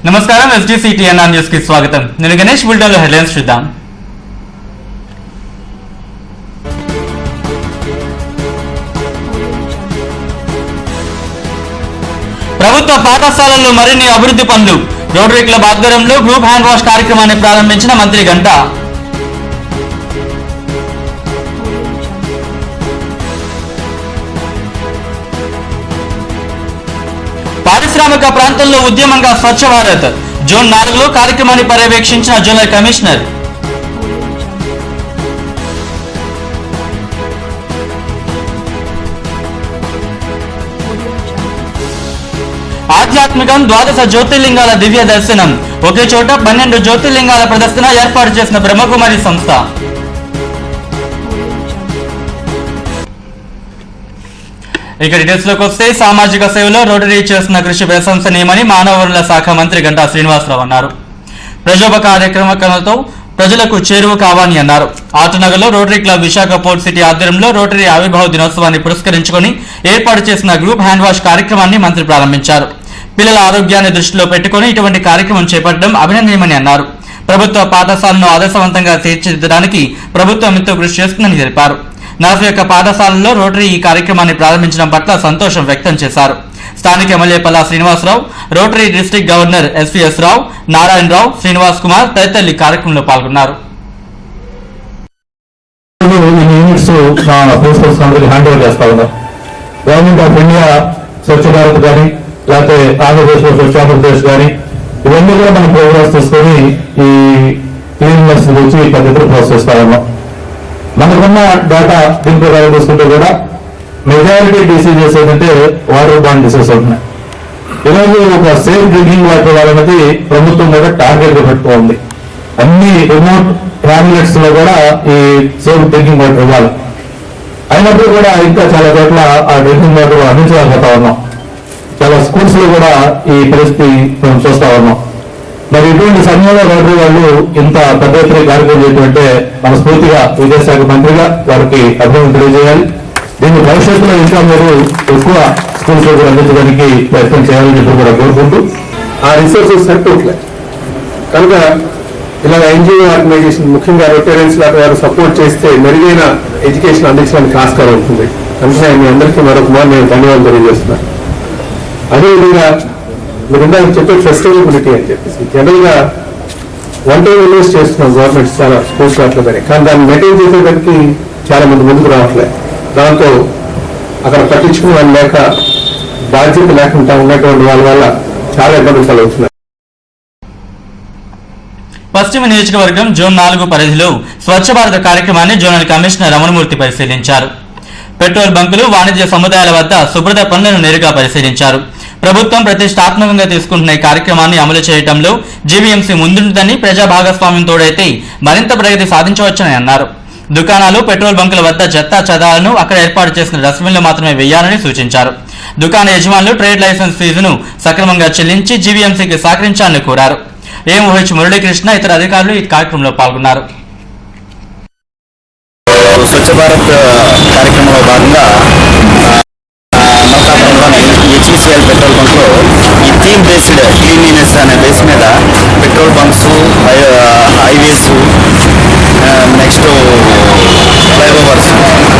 నమస్కారం SDCTNR news కి స్వాగతం. నేను గణేష్. బులెటిన్ లో హెడ్లైన్స్ చూద్దాం. ప్రభుత్వ పాఠశాలల్లో మరిన్ని అభివృద్ధి పనులు. రోటరీ క్లబ్ ఆధ్వర్యంలో గ్రూప్ హ్యాండ్ వాష్ కార్యక్రమాన్ని ప్రారంభించిన మంత్రి గంటా. పారిశ్రామిక ప్రాంతంలో ఉద్యమంగా స్వచ్ఛ భారత్. జూన్ 4లో కార్యక్రమాన్ని పర్యవేక్షించిన జోనల్ కమిషనర్. ఆధ్యాత్మికం 12 జ్యోతిర్లింగాల దివ్య దర్శనం. ఒకే చోట 12 జ్యోతిర్లింగాల ప్రదర్శన ఏర్పాటు చేసిన బ్రహ్మకుమారి సంస్థ. ఇక డీటెయిల్స్ లోకి వస్తే సామాజిక సేవలో రోటరీ చేస్తున్న కృషి ప్రశంసనీయమని మానవ వనరుల శాఖ మంత్రి గంటా శ్రీనివాసరావు అన్నారు. ప్రజోప కార్యక్రమాలతో ప్రజలకు చేరువ కావాలని అన్నారు. ఆటనగర్లో Rotary Club Visakha port city ఆధ్వర్యంలో రోటరీ ఆవిర్భావ దినోత్సవాన్ని పురస్కరించుకుని ఏర్పాటు చేసిన గ్రూప్ హ్యాండ్ వాష్ కార్యక్రమాన్ని మంత్రి ప్రారంభించారు. పిల్లల ఆరోగ్యాన్ని దృష్టిలో పెట్టుకుని ఇటువంటి కార్యక్రమం చేపట్టడం అభినందనీయమని అన్నారు. ప్రభుత్వ పాఠశాలను ఆదర్శవంతంగా తీర్చిదిద్దడానికి ప్రభుత్వం ఎంతో కృషి చేస్తుందని తెలిపారు. 41 పాఠశాలల్లో రోటరీ ఈ కార్యక్రమాన్ని ప్రారంభించడం పట్ల సంతోషం వ్యక్తం చేశారు. స్థానిక MLA Palla Srinivasarao, Rotary district governor SVS Rao, Narayanarao, Srinivas Kumar తదితరులు కార్యక్రమంలో పాల్గొన్నారు. Government of India Swachh Bharat కానీ లేకపోతే ఆంధ్రప్రదేశ్ లో స్వచ్ఛ ఆంధ్రప్రదేశ్ కానీ ఇవన్నీ కూడా మనం ప్రోగ్రామ్స్ తీసుకొని ఈ క్లీన్లెస్ గురించి పద్ధతులు ప్రోత్సహిస్తా ఉన్నాం. మనకున్న డేటా దీని ప్రకారం తీసుకుంటే కూడా మెజారిటీ డిసీజెస్ ఏంటంటే వాటర్ బాండ్ డిసీజెస్ ఉంటున్నాయి. ఈరోజు ఒక సేఫ్ డ్రింకింగ్ వాటర్ ఇవ్వాలన్నది ప్రభుత్వం కూడా టార్గెట్ గా పెట్టుకోండి. అన్ని రిమోట్ హ్యామ్లెట్స్ లో కూడా ఈ సేఫ్ డ్రింకింగ్ వాటర్ ఇవ్వాలి. అయినప్పుడు కూడా ఇంకా చాలా చోట్ల ఆ డ్రింకింగ్ వాటర్ అందించలేకపోతా ఉన్నాం. చాలా స్కూల్స్ లో కూడా ఈ పరిస్థితి మనం చూస్తా ఉన్నాం. మరి ఇటువంటి సమయంలో రోటరీ వాళ్ళు ఇంత పెద్ద ఎత్తున కార్యక్రమం చేయటంటే మనస్ఫూర్తిగా విద్యాశాఖ మంత్రిగా వారికి అభినందన తెలియజేయాలి. దీన్ని భవిష్యత్తులో ఇంకా మీరు ఎక్కువ స్కూల్స్ లో కూడా అందించడానికి ప్రయత్నం చేయాలని చెప్పి కూడా కోరుకుంటూ ఆ రిసోర్సెస్ సరిపోట్లేదు కనుక ఇలాగ NGO ఆర్గనైజేషన్ ముఖ్యంగా రోటేరియన్స్ లాగా వారు సపోర్ట్ చేస్తే మెరుగైన ఎడ్యుకేషన్ అందించడానికి ఆస్కారం ఉంటుంది. అందుకే మీ అందరికీ మరొక మారు నేను ధన్యవాదాలు తెలియజేస్తున్నాను. అదేవిధంగా మీరు ఇందాక చెప్పే సస్టైనబిలిటీ అని చెప్పేసి జనరల్ గా వన్ టైం ఇన్వెస్ట్ చేస్తున్నాం గవర్నమెంట్ చాలా స్కూల్స్ అట్లా కానీ దాన్ని మెయింటైన్ చేసేదానికి చాలా మంది ముందుకు రావట్లేదు. దాంతో అక్కడ పట్టించుకునే వాళ్ళు లేక బాధ్యత లేకుండా ఉన్నటువంటి వాళ్ళ వల్ల చాలా ఇబ్బందులు కలుగుతున్నాయి. పశ్చిమ నియోజకవర్గం జూన్ 4 పరిధిలో స్వచ్ఛ భారత్ కార్యక్రమాన్ని జోనల్ కమిషనర్ రమణమూర్తి పరిశీలించారు. పెట్రోల్ బంకులు, వాణిజ్య సముదాయాల వద్ద శుభ్రత పనులను నేరుగా పరిశీలించారు. ప్రభుత్వం ప్రతిష్టాత్మకంగా తీసుకుంటున్న ఈ కార్యక్రమాన్ని అమలు చేయడంలో జీవీఎంసీ ముందుంటుందని, ప్రజా భాగస్వామ్యం తోడైతే మరింత ప్రగతి సాధించవచ్చని అన్నారు. దుకాణాలు, పెట్రోల్ బంకుల వద్ద చెత్తా చెదాలను అక్కడ ఏర్పాటు చేసిన డస్ట్బిన్లు మాత్రమే వేయాలని సూచించారు. దుకాణ యజమానులు ట్రేడ్ లైసెన్స్ ఫీజును సక్రమంగా చెల్లించి జీవీఎంసీకి సహకరించాలని కోరారు. ఏఎంఓహెచ్ మురళీకృష్ణ ఇతర అధికారులు ఈ కార్యక్రమంలో పాల్గొన్నారు. స్వచ్ఛ భారత్ కార్యక్రమంలో భాగంగా HPCL పెట్రోల్ బంక్ లో ఈ థీమ్ బేస్డ్ క్లీన్లీనెస్ అనే బేస్ మీద petrol bunks, highways, next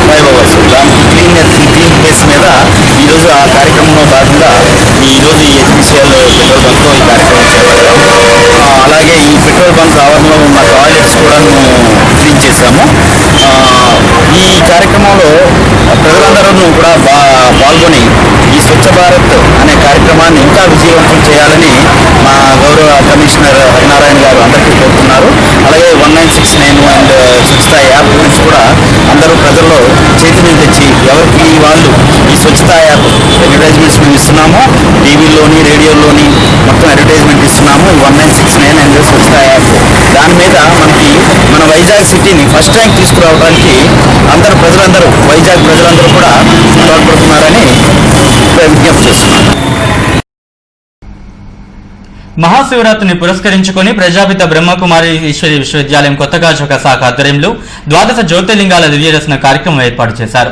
flyovers దాని క్లీన్ బేస్ మీద ఈరోజు ఆ కార్యక్రమంలో భాగంగా ఈరోజు ఈ HPCL పెట్రోల్ బంక్ లో ఈ కార్యక్రమం చేపట్టాము. అలాగే ఈ పెట్రోల్ బంక్ ఆవరణలో ఉన్న టాయిలెట్స్ కూడా క్లీన్ చేశాము. ఈ కార్యక్రమంలో ప్రజలందరూ కూడా పాల్గొని ఈ స్వచ్ఛ భారత్ అనే కార్యక్రమాన్ని ఇంకా విజయవంతం చేయాలని మా గౌరవ కమిషనర్ హరినారాయణ గారు అందరికీ కోరుతున్నారు. అలాగే 1969 అండ్ స్వచ్ఛతా యాప్ గురించి కూడా అందరూ ప్రజల్లో చైతన్యం తెచ్చి ఎవరికి వాళ్ళు ఈ స్వచ్ఛతా యాప్ అడ్వర్టైజ్మెంట్స్ మేము ఇస్తున్నాము. టీవీలోని, రేడియోలోని మొత్తం అడ్వర్టైజ్మెంట్ ఇస్తున్నాము. 1969 అండ్ స్వచ్ఛతా యాప్ దాని మీద మనకి మన వైజాగ్ సిటీని ఫస్ట్ ర్యాంక్ తీసుకురావడానికి ప్రజలందరూ వైజాగ్ ప్రజలందరూ కూడా తోడ్పడుతున్నారని విజ్ఞప్తి చేస్తున్నారు. మహాశివరాత్రిని పురస్కరించుకుని ప్రజాపిత బ్రహ్మకుమారి ఈశ్వరి విశ్వవిద్యాలయం కొత్త గాజువాక శాఖ ఆధ్వర్యంలో 12 జ్యోతిర్లింగాల దివ్యదర్శన కార్యక్రమం ఏర్పాటు చేశారు.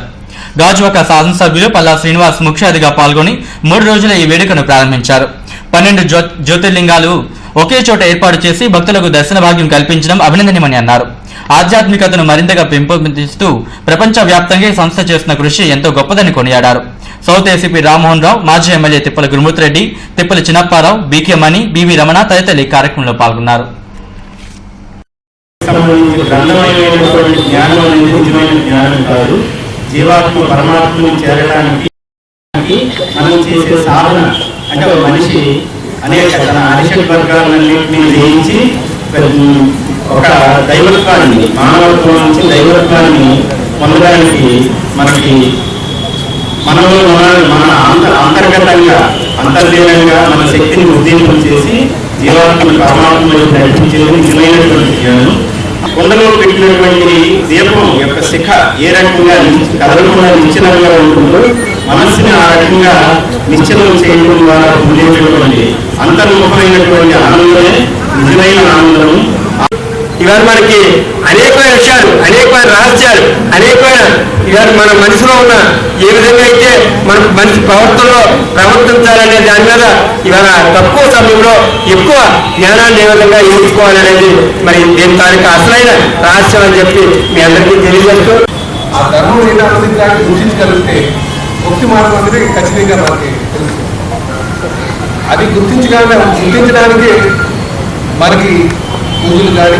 గాజువాక శాసనసభ్యులు పల్లా శ్రీనివాస్ ముఖ్య అతిథిగా పాల్గొని 3 రోజుల ఈ వేడుకను ప్రారంభించారు. 12 జ్యోతిర్లింగాలు ఒకే చోట ఏర్పాటు చేసి భక్తులకు దర్శన భాగ్యం కల్పించడం అభినందనీయమని అన్నారు. ఆధ్యాత్మికతను మరింతగా పెంపొందిస్తూ ప్రపంచ వ్యాప్తంగా ఈ సంస్థ చేస్తున్న కృషి ఎంతో గొప్పదని కొనియాడారు. సౌత్ ఏసీపీ రామ్మోహన్ రావు, మాజీ ఎమ్మెల్యే తిప్పల గురుమూర్తిరెడ్డి, తిప్పల చిన్నప్పారావు, బీకే మణి, బీవీ రమణ తదితరులు ఈ కార్యక్రమంలో పాల్గొన్నారు. జీవాత్మ పరమాత్మను చేరడానికి మనం చేసే సాధన అంటే ఒక మనిషి అనేక తన అరిషడ్ వర్గాలన్నింటినీ జయించి ఒక దైవత్వాన్ని, మానవత్వం నుంచి దైవత్వాన్ని పొందడానికి మనకి మనలో మన అంతర్గతంగా అంతర్లీనంగా మన శక్తిని ఉద్దీపన చేసి జీవాత్మ పరమాత్మను నడిపించేది నిజమైనటువంటి జ్ఞానం. కొండలో పెట్టినటువంటి దీపం యొక్క శిఖ ఏ రకంగా కదలకుండా నిశ్చలంగా ఉంటుందో మనస్సుని ఆ రకంగా నిశ్చలం చేయడం ద్వారా పొందేటటువంటి అంతర్ముఖమైనటువంటి ఆనందమే నిజమైన ఆనందము. ఇవాళ మనకి అనేకమైన విషయాలు, అనేకమైన రహస్యాలు, అనేకమైన ఇవాళ మన మనసులో ఉన్న ఏ విధంగా అయితే మన మనిషి ప్రవర్తనలో ప్రవర్తించాలనే దాని మీద ఇవాళ తక్కువ సమయంలో ఎక్కువ జ్ఞానాన్ని ఏ విధంగా ఎదుర్కోవాలనేది మరి దీని తాలూకా అసలైన రహస్యం అని చెప్పి మీ అందరికీ తెలియజేస్తూ ఆ ధర్మం ఏంటన్నది దాన్ని గుర్తించగలిగితే ముక్తి మార్గం అనేది ఖచ్చితంగా మనకి తెలుస్తుంది. అది గుర్తించడానికి మనకి పూజలు కానీ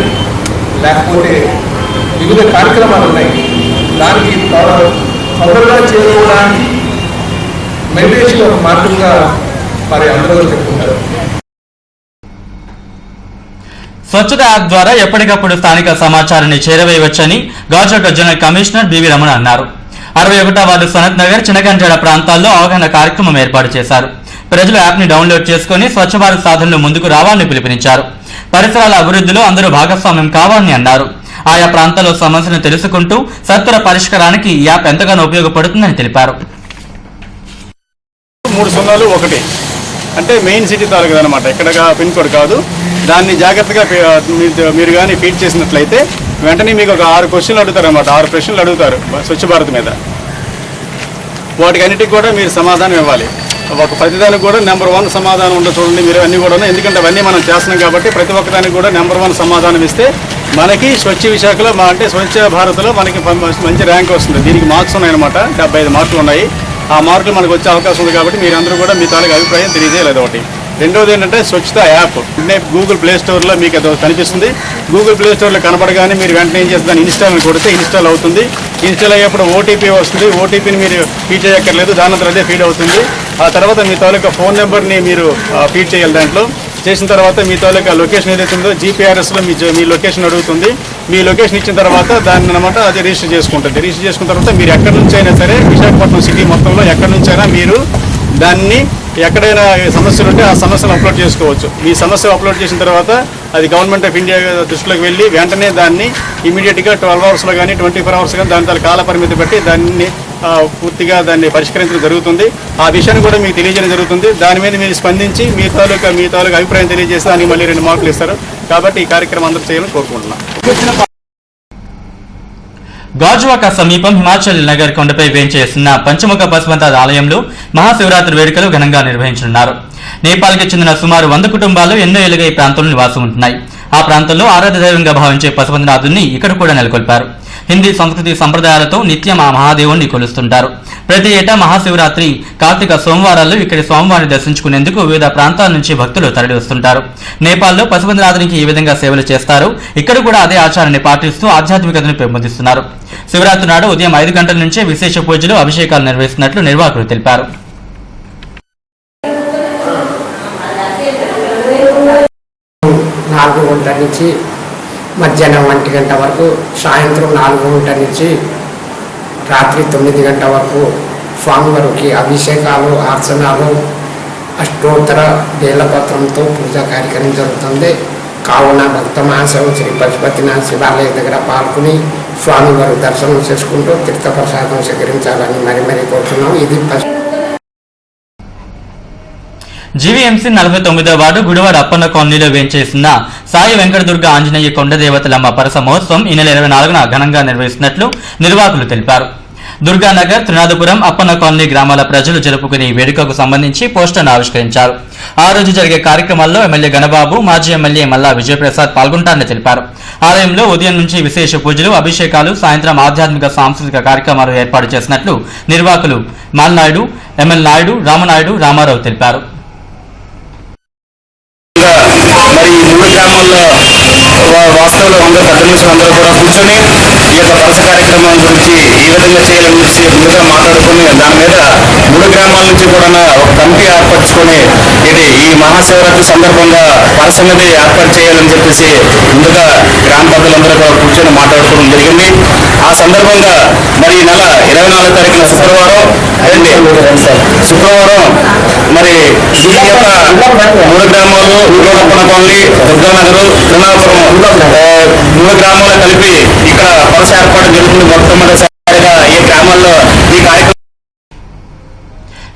లేకపోతే వివిధ కార్యక్రమాలు ఉన్నాయి. దానికి తొందరగా చేరుకోవడానికి మెడిటేషన్ ఒక మార్గంగా మరి అందరూ చెప్పుకుంటారు. స్వచ్ఛత యాప్ ద్వారా ఎప్పటికప్పుడు స్థానిక సమాచారాన్ని చేరవేయవచ్చని Gajuwaka general commissioner BV Ramana అన్నారు. 61వ వార్డు సనత్ నగర్, చినగంజాడ ప్రాంతాల్లో అవగాహన కార్యక్రమం ఏర్పాటు చేశారు. ప్రజలు యాప్ ని డౌన్లోడ్ చేసుకుని స్వచ్ఛ భారత్ సాధనలో ముందుకు రావాలని పిలుపునిచ్చారు. పరిసరాల అభివృద్ధిలో అందరూ భాగస్వామ్యం కావాలని అన్నారు. ఆయా ప్రాంతాల్లో సమస్యలను తెలుసుకుంటూ సత్వర పరిష్కారానికి ఈ యాప్ ఎంతగానో ఉపయోగపడుతుందని తెలిపారు. 301 అంటే మెయిన్ సిటీ తాలూకా అనమాట, ఎక్కడగా పిన్ కోడ్ కాదు. దాన్ని జాగ్రత్తగా మీరు కానీ ఫీడ్ చేసినట్లయితే వెంటనే మీకు ఒక 6 క్వశ్చన్లు అడుగుతారు అనమాట. 6 ప్రశ్నలు అడుగుతారు స్వచ్ఛ భారత్ మీద. వాటికి అన్నిటికి కూడా మీరు సమాధానం ఇవ్వాలి. ఒక ప్రతిదానికి కూడా నెంబర్ 1 సమాధానం ఉండదు చూడండి మీరు అన్నీ కూడా. ఎందుకంటే అవన్నీ మనం చేస్తున్నాం కాబట్టి ప్రతి ఒక్కదానికి కూడా నెంబర్ 1 సమాధానం ఇస్తే మనకి స్వచ్ఛ విశాఖలో అంటే స్వచ్ఛ భారత్లో మనకి మంచి ర్యాంక్ వస్తుంది. దీనికి మార్క్స్ ఉన్నాయన్నమాట, 75 మార్కులు ఉన్నాయి. ఆ మార్కులు మనకు వచ్చే అవకాశం ఉంది కాబట్టి మీరందరూ కూడా మీ తాలూకు అభిప్రాయం తెలియజేయలేదు. ఒకటి. రెండవది ఏంటంటే స్వచ్ఛత యాప్ గూగుల్ ప్లే స్టోర్లో మీకు అది కనిపిస్తుంది. గూగుల్ ప్లే స్టోర్లో కనపడగానే మీరు వెంటనే ఏం చేస్తే దాన్ని ఇన్స్టాల్ కొడితే ఇన్స్టాల్ అవుతుంది. ఇన్స్టాల్ అయ్యేప్పుడు ఓటీపీ వస్తుంది. ఓటీపీని మీరు ఫీడ్ చేయక్కర్లేదు, దాని అదే ఫీడ్ అవుతుంది. ఆ తర్వాత మీ తాలూకా ఫోన్ నెంబర్ని మీరు ఫీడ్ చేయాలి. దాంట్లో చేసిన తర్వాత మీ తాలూకా లొకేషన్ ఏదైతే ఉందో జీపీఆర్ఎస్లో మీ లొకేషన్ అడుగుతుంది. మీ లొకేషన్ ఇచ్చిన తర్వాత దాన్ని అనమాట అది రిజిస్టర్ చేసుకుంటుంది. రిజిస్టర్ చేసుకున్న తర్వాత మీరు ఎక్కడి నుంచి అయినా సరే విశాఖపట్నం సిటీ మొత్తంలో ఎక్కడి నుంచి అయినా మీరు దాన్ని ఎక్కడైనా సమస్యలు ఉంటే ఆ సమస్యను అప్లోడ్ చేసుకోవచ్చు. మీ సమస్య అప్లోడ్ చేసిన తర్వాత అది గవర్నమెంట్ ఆఫ్ ఇండియా దృష్టిలోకి వెళ్ళి వెంటనే దాన్ని ఇమీడియట్గా 12 అవర్స్లో కానీ 24 అవర్స్ కానీ దాని కాల పరిమితి బట్టి దాన్ని పూర్తిగా దాన్ని పరిష్కరించడం జరుగుతుంది. ఆ విషయాన్ని కూడా మీకు తెలియజేయడం జరుగుతుంది. దాని మీద మీరు స్పందించి మీ తాలూకా అభిప్రాయం తెలియజేస్తే దానికి మళ్ళీ 2 మార్కులు ఇస్తారు. కాబట్టి ఈ కార్యక్రమం అందరూ చేయాలని కోరుకుంటున్నాను. గాజువాక సమీపం హిమాచల్ నగర్ కొండపై వేంచేస్తున్న పంచముఖ పశుపతినాథ ఆలయంలో మహాశివరాత్రి వేడుకలు ఘనంగా నిర్వహించనున్నారు. నేపాల్కి చెందిన సుమారు 100 కుటుంబాలు ఎన్నో ఏళ్లుగా ఈ ప్రాంతంలో నివాసం ఉంటున్నాయి. ఆ ప్రాంతంలో ఆరాధ్య దైవంగా భావించే పశుపతినాథుని ఇక్కడ కూడా నెలకొల్పారు. హిందీ సంస్కృతి సంప్రదాయాలతో నిత్యం ఆ మహాదేవుణ్ణి కొలుస్తుంటారు. ప్రతి ఏటా మహాశివరాత్రి కార్తీక సోమవారాల్లో ఇక్కడి స్వామివారిని దర్శించుకునేందుకు వివిధ ప్రాంతాల నుంచి భక్తులు తరలి వస్తుంటారు. నేపాల్లో పశుపతినాథునికి ఏ విధంగా సేవలు చేస్తారో ఇక్కడ కూడా అదే ఆచారాన్ని పాటిస్తూ ఆధ్యాత్మికతను పెంపొందిస్తున్నారు. శివరాత్రి నాడు ఉదయం 5 గంటల నుంచే విశేష పూజలు, అభిషేకాలు నిర్వహిస్తున్నట్లు నిర్వాహకులు తెలిపారు. 4 గంటల నుంచి మధ్యాహ్నం 1 గంట వరకు, సాయంత్రం 4 గంటల నుంచి రాత్రి 9 గంటల వరకు స్వామివారికి అభిషేకాలు, అర్చనాలు, అష్టోత్తర బేలపత్రంతో పూజా కార్యక్రమం జరుగుతుంది. కావున భక్త మహాశివ శ్రీ పశుపతినాథ శివాలయం దగ్గర పాల్గొని స్వామివారి దర్శనం చేసుకుంటూ తీర్థప్రసాదం స్వీకరించాలని మరీ కోరుతున్నాం. ఇది జీవీఎంసీ 49వ వార్డు గుడివాడ అప్పన్న కాలనీలో వేంచేసిన సాయి వెంకటదుర్గ ఆంజనేయ కొండ దేవతలమ్మ పరస మహోత్సవం ఈ నెల 24న ఘనంగా నిర్వహిస్తున్నట్లు నిర్వాహకులు తెలిపారు. దుర్గానగర్, త్రినాథపురం, అప్పన్న కాలనీ గ్రామాల ప్రజలు జరుపుకునే ఈ వేడుకకు సంబంధించి పోస్టర్ను ఆవిష్కరించారు. ఆ రోజు జరిగే కార్యక్రమాల్లో ఎమ్మెల్యే గణబాబు, మాజీ ఎమ్మెల్యే మల్లా విజయప్రసాద్ పాల్గొంటారని తెలిపారు. ఆలయంలో ఉదయం నుంచి విశేష పూజలు, అభిషేకాలు, సాయంత్రం ఆధ్యాత్మిక సాంస్కృతిక కార్యక్రమాలు ఏర్పాటు చేసినట్లు నిర్వాహకులు మాల్నాయుడు, ఎంఎల్ నాయుడు, రామనాయుడు, రామారావు తెలిపారు. మరి ఈ 3 గ్రామాల్లో వాస్తవంలో అందరూ పెద్ద మనుషులు అందరూ కూడా కూర్చొని ఈ యొక్క వలస కార్యక్రమం గురించి ఈ విధంగా చేయాలని చెప్పి ముందుగా మాట్లాడుకుని దాని మీద 3 గ్రామాల నుంచి కూడా ఒక కమిటీ ఏర్పరచుకొని ఈ మహాశివరాత్రి సందర్భంగా వలసన్నది ఏర్పాటు చేయాలని చెప్పేసి ముందుగా గ్రామ పెద్దలందరూ కూడా కూర్చొని మాట్లాడుకోవడం జరిగింది. ఆ సందర్భంగా మరి ఈ నెల 24వ తారీఖున శుక్రవారం మరి ఈ యొక్క 3 గ్రామాలు అప్పన్న కాలనీ, దుర్గానగర్, త్రినాథపురం 3 గ్రామాలు కలిపి ఇక్కడ వలస ఏర్పాటు జరుగుతుంది. మొట్టమొదటిసారిగా ఈ గ్రామాల్లో ఈ కార్యక్రమం.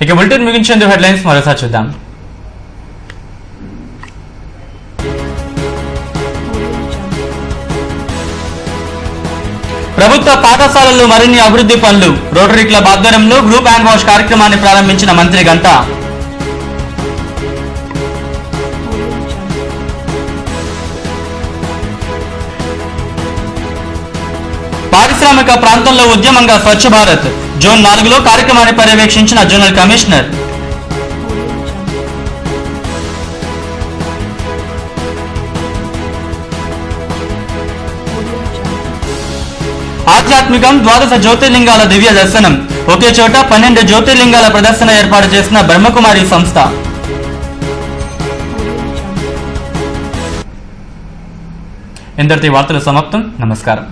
ఇక బులెటిన్ ముగించేందుకు హెడ్లైన్స్ మరోసారి చూద్దాం. ప్రభుత్వ పాఠశాలల్లో మరిన్ని అభివృద్ధి పనులు. రోటరీ క్లబ్ ఆధ్వర్యంలో గ్రూప్ హ్యాండ్ వాష్ కార్యక్రమాన్ని ప్రారంభించిన మంత్రి గంటా. పారిశ్రామిక ప్రాంతంలో ఉద్యమంగా స్వచ్ఛ భారత్. జోన్ 4లో కార్యక్రమాన్ని పర్యవేక్షించిన జోనల్ కమిషనర్. ఆధ్యాత్మికం 12 జ్యోతిర్లింగాల దివ్య దర్శనం. ఒకే చోట 12 జ్యోతిర్లింగాల ప్రదర్శన ఏర్పాటు చేసిన బ్రహ్మకుమారి సంస్థ. ఇంతటితో వార్తలు సమాప్తం. నమస్కారం.